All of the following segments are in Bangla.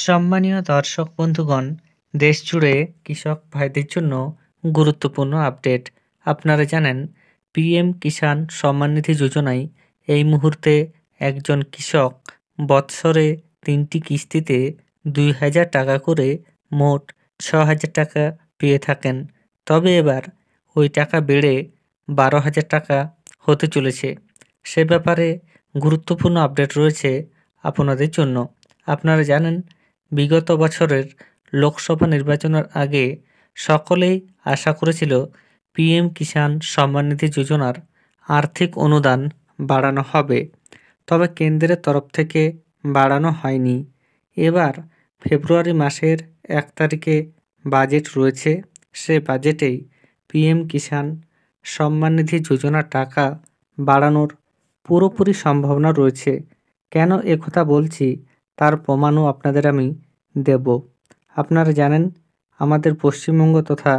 সম্মানীয় দর্শক বন্ধুগণ, দেশ জুড়ে কৃষক ভাইদের জন্য গুরুত্বপূর্ণ আপডেট। আপনারা জানেন, পিএম কিষাণ সম্মান নিধি যোজনায় এই মুহূর্তে একজন কৃষক বৎসরে ৩টি কিস্তিতে ২,০০০ টাকা করে মোট ৬,০০০ টাকা পেয়ে থাকেন। তবে এবার ওই টাকা বেড়ে ১২,০০০ টাকা হতে চলেছে। সে ব্যাপারে গুরুত্বপূর্ণ আপডেট রয়েছে আপনাদের জন্য। আপনারা জানেন, বিগত বছরের লোকসভা নির্বাচনের আগে সকলেই আশা করেছিল পিএম কিষাণ সম্মান নিধি যোজনার আর্থিক অনুদান বাড়ানো হবে, তবে কেন্দ্রের তরফ থেকে বাড়ানো হয়নি। এবার ফেব্রুয়ারি মাসের ১ তারিখে বাজেট রয়েছে। সে বাজেটেই পিএম কিষাণ সম্মান নিধি যোজনার টাকা বাড়ানোর পুরোপুরি সম্ভাবনা রয়েছে। কেন একথা বলছি তার প্রমাণও আপনাদের আমি দেব। আপনারা জানেন, আমাদের পশ্চিমবঙ্গ তথা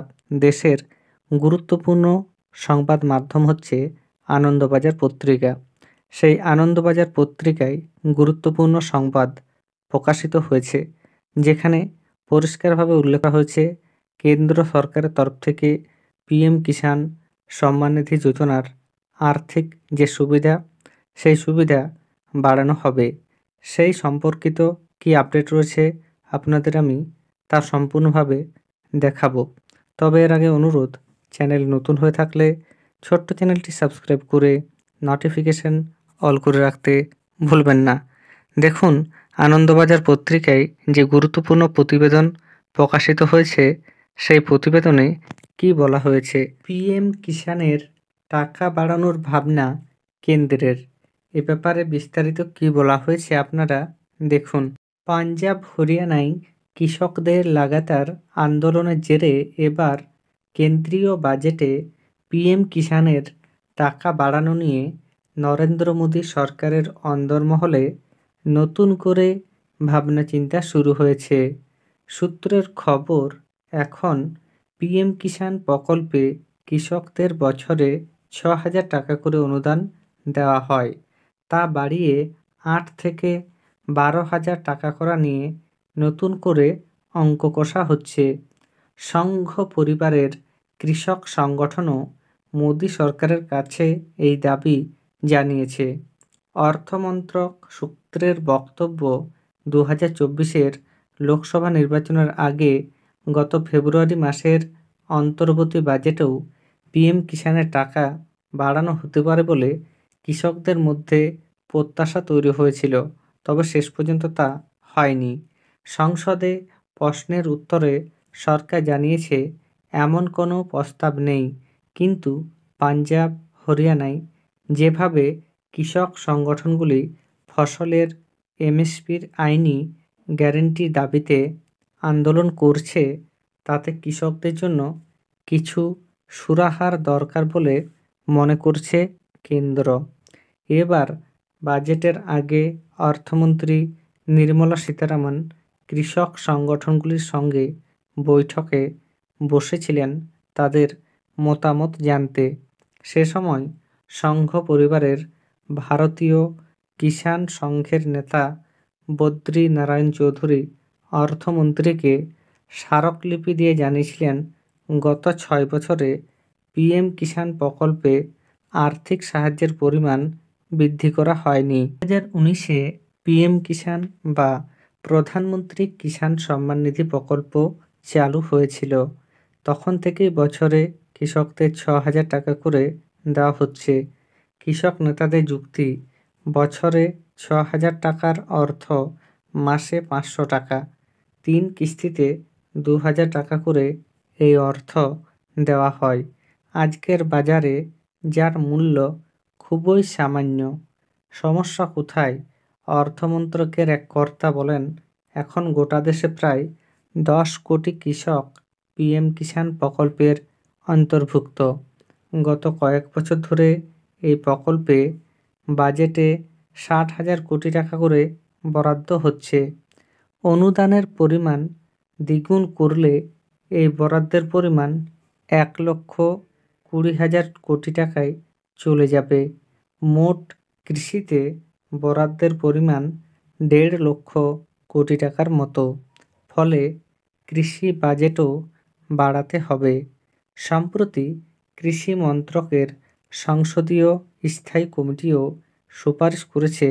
দেশের গুরুত্বপূর্ণ সংবাদ মাধ্যম হচ্ছে আনন্দবাজার পত্রিকা। সেই আনন্দবাজার পত্রিকায় গুরুত্বপূর্ণ সংবাদ প্রকাশিত হয়েছে, যেখানে পরিষ্কারভাবে উল্লেখ করা হয়েছে কেন্দ্র সরকারের তরফ থেকে পিএম কিষাণ সম্মান নিধি যোজনার আর্থিক যে সুবিধা, সেই সুবিধা বাড়ানো হবে। সেই সম্পর্কিত কি আপডেট রয়েছে আপনাদের আমি তা সম্পূর্ণভাবে দেখাবো। তবে এর আগে অনুরোধ, চ্যানেল নতুন হয়ে থাকলে ছোট্ট চ্যানেলটি সাবস্ক্রাইব করে নোটিফিকেশন অল করে রাখতে ভুলবেন না। দেখুন, আনন্দবাজার পত্রিকায় যে গুরুত্বপূর্ণ প্রতিবেদন প্রকাশিত হয়েছে, সেই প্রতিবেদনে কি বলা হয়েছে। পিএম কিষাণের টাকা বাড়ানোর ভাবনা কেন্দ্রের। এ ব্যাপারে বিস্তারিত কি বলা হয়েছে আপনারা দেখুন। পাঞ্জাব হরিয়ানায় কৃষকদের লাগাতার আন্দোলনের জেরে এবার কেন্দ্রীয় বাজেটে পিএম কিষাণের টাকা বাড়ানো নিয়ে নরেন্দ্র মোদী সরকারের অন্দরমহলে নতুন করে ভাবনাচিন্তা শুরু হয়েছে। সূত্রের খবর, এখন পিএম কিষাণ প্রকল্পে কৃষকদের বছরে ৬,০০০ টাকা করে অনুদান দেওয়া হয়। তা বাড়িয়ে ৮ থেকে ১২,০০০ টাকা করা নিয়ে নতুন করে অঙ্ক কষা হচ্ছে। সংঘ পরিবারের কৃষক সংগঠনও মোদী সরকারের কাছে এই দাবি জানিয়েছে। অর্থমন্ত্রক সূত্রের বক্তব্য, ২০২৪-এর লোকসভা নির্বাচনের আগে গত ফেব্রুয়ারি মাসের অন্তর্বর্তী বাজেটেও পিএম কিষাণের টাকা বাড়ানো হতে পারে বলে কৃষকদের মধ্যে প্রত্যাশা তৈরি হয়েছিল, তবে শেষ পর্যন্ত তা হয়নি। সংসদে প্রশ্নের উত্তরে সরকার জানিয়েছে এমন কোনো প্রস্তাব নেই, কিন্তু পাঞ্জাব হরিয়ানায় যেভাবে কৃষক সংগঠনগুলি ফসলের এমএসপির আইনি গ্যারান্টির দাবিতে আন্দোলন করছে, তাতে কৃষকদের জন্য কিছু সুরাহার দরকার বলে মনে করছে কেন্দ্র। এবার বাজেটের আগে অর্থমন্ত্রী নির্মলা সীতারামন কৃষক সংগঠনগুলির সঙ্গে বৈঠকে বসেছিলেন তাদের মতামত জানতে। সে সময় সংঘ পরিবারের ভারতীয় কিষাণ সংঘের নেতা বদ্রী নারায়ণ চৌধুরী অর্থমন্ত্রীকে স্মারকলিপি দিয়ে জানিয়েছিলেন, গত ৬ বছরে পিএম কিষাণ প্রকল্পে আর্থিক সাহায্যের পরিমাণ বৃদ্ধি করা হয়নি। ২০১৯-এ পিএম কিষাণ বা প্রধানমন্ত্রী কিষাণ সম্মান নিধি প্রকল্প চালু হয়েছিল। তখন থেকেই বছরে কৃষকদের ৬,০০০ টাকা করে দেওয়া হচ্ছে। কৃষক নেতাদের যুক্তি, বছরে ৬,০০০ টাকার অর্থ মাসে ৫০০ টাকা, ৩ কিস্তিতে ২,০০০ টাকা করে এই অর্থ দেওয়া হয়। আজকের বাজারে যার মূল্য খুবই সামান্য। সমস্যা কোথায়? অর্থমন্ত্রকের এক কর্তা বলেন, এখন গোটা দেশে প্রায় ১০ কোটি কৃষক পিএম কিষাণ প্রকল্পের অন্তর্ভুক্ত। গত কয়েক বছর ধরে এই প্রকল্পে বাজেটে ৬০,০০০ কোটি টাকা করে বরাদ্দ হচ্ছে। অনুদানের পরিমাণ দ্বিগুণ করলে এই বরাদ্দের পরিমাণ ১,২০,০০০ কোটি টাকায় চলে যাবে। মোট কৃষিতে বরাদ্দের পরিমাণ ১,৫০,০০০ কোটি টাকার মতো। ফলে কৃষি বাজেটও বাড়াতে হবে। সম্প্রতি কৃষি মন্ত্রকের সংসদীয় স্থায়ী কমিটিও সুপারিশ করেছে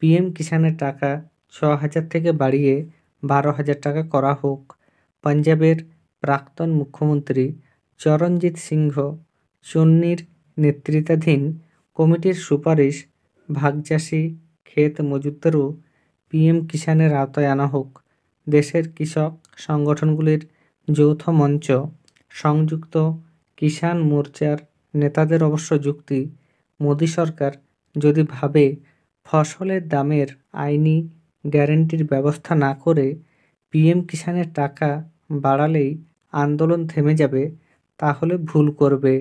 পিএম কিষাণের টাকা 6,000 থেকে বাড়িয়ে 12,000 টাকা করা হোক। পাঞ্জাবের প্রাক্তন মুখ্যমন্ত্রী চরণজিৎ সিংহ চন্নির নেতৃত্বাধীন কমিটির সুপারিশ ভাগচাষী ক্ষেত মজুতদারও পিএম কিষাণের আওতায় আনা হোক। দেশের কৃষক সংগঠনগুলির যৌথ মঞ্চ সংযুক্ত কিষাণ মোর্চার নেতাদের অবশ্য যুক্তি, মোদী সরকার যদি ভাবে ফসলের দামের আইনি গ্যারান্টির ব্যবস্থা না করে পিএম কিষাণের টাকা বাড়ালেই আন্দোলন থেমে যাবে, তাহলে ভুল করবে।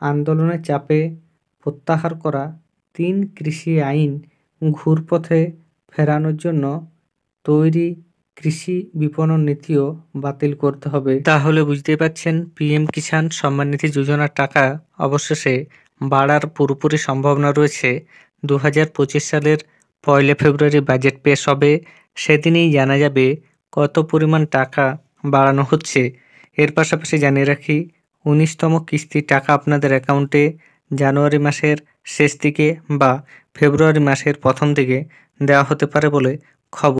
আন্দোলনের চাপে প্রত্যাহার করা 3 কৃষি আইন ঘুরপথে ফেরানোর জন্য তৈরি কৃষি বিপণন নীতিও বাতিল করতে হবে। তাহলে বুঝতেই পারছেন পিএম কিষাণ সম্মান নিধি যোজনার টাকা অবশেষে বাড়ার পুরোপুরি সম্ভাবনা রয়েছে। 2025 সালের 1 ফেব্রুয়ারি বাজেট পেশ হবে, সেদিনই জানা যাবে কত পরিমাণ টাকা বাড়ানো হচ্ছে। এর পাশাপাশি জানিয়ে রাখি 19তম কিস্তির টাকা আপনাদের অ্যাকাউন্টে জানুয়ারি মাসের শেষ দিকে বা ফেব্রুয়ারি মাসের প্রথম দিকে দেওয়া হতে পারে বলে খবর।